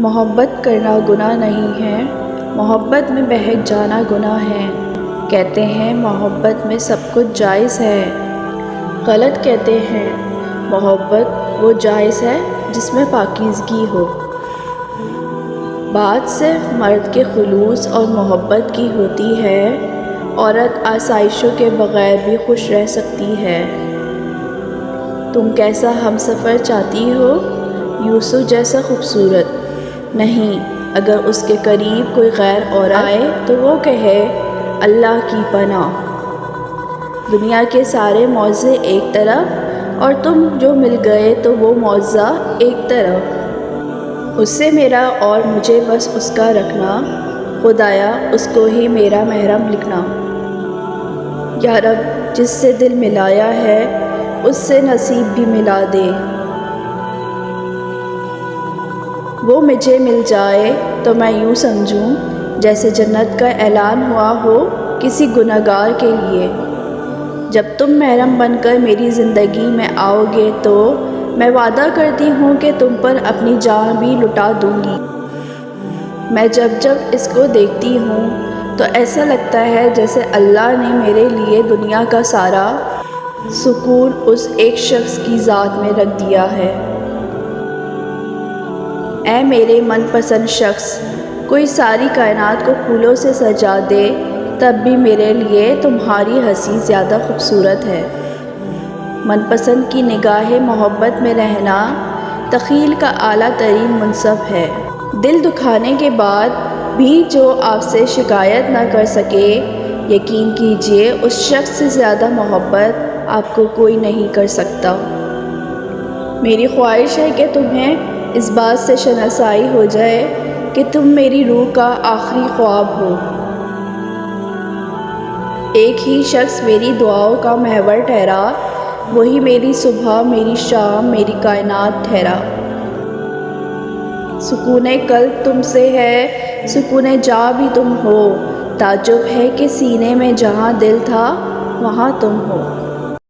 محبت کرنا گناہ نہیں ہے، محبت میں بہک جانا گناہ ہے۔ کہتے ہیں محبت میں سب کچھ جائز ہے، غلط کہتے ہیں۔ محبت وہ جائز ہے جس میں پاکیزگی ہو۔ بات صرف مرد کے خلوص اور محبت کی ہوتی ہے، عورت آسائشوں کے بغیر بھی خوش رہ سکتی ہے۔ تم کیسا ہمسفر چاہتی ہو؟ یوسف جیسا خوبصورت؟ نہیں، اگر اس کے قریب کوئی غیر عورت آئے تو وہ کہے اللہ کی پناہ۔ دنیا کے سارے معجزے ایک طرف اور تم جو مل گئے تو وہ معجزہ ایک طرف۔ اس سے میرا اور مجھے بس اس کا رکھنا، خدایا اس کو ہی میرا محرم لکھنا۔ یا رب جس سے دل ملایا ہے اس سے نصیب بھی ملا دے۔ وہ مجھے مل جائے تو میں یوں سمجھوں جیسے جنت کا اعلان ہوا ہو کسی گنہگار کے لیے۔ جب تم محرم بن کر میری زندگی میں آؤ گے تو میں وعدہ کرتی ہوں کہ تم پر اپنی جان بھی لٹا دوں گی۔ میں جب اس کو دیکھتی ہوں تو ایسا لگتا ہے جیسے اللہ نے میرے لیے دنیا کا سارا سکون اس ایک شخص کی ذات میں رکھ دیا ہے۔ اے میرے من پسند شخص، کوئی ساری کائنات کو پھولوں سے سجا دے تب بھی میرے لیے تمہاری ہنسی زیادہ خوبصورت ہے۔ من پسند کی نگاہ محبت میں رہنا تخیل کا اعلیٰ ترین منصب ہے۔ دل دکھانے کے بعد بھی جو آپ سے شکایت نہ کر سکے، یقین کیجئے اس شخص سے زیادہ محبت آپ کو کوئی نہیں کر سکتا۔ میری خواہش ہے کہ تمہیں اس بات سے شناسائی ہو جائے کہ تم میری روح کا آخری خواب ہو۔ ایک ہی شخص میری دعاؤں کا محور ٹھہرا، وہی میری صبح، میری شام، میری کائنات ٹھہرا۔ سکون قلب تم سے ہے، سکون جاں بھی تم ہو، تعجب ہے کہ سینے میں جہاں دل تھا وہاں تم ہو۔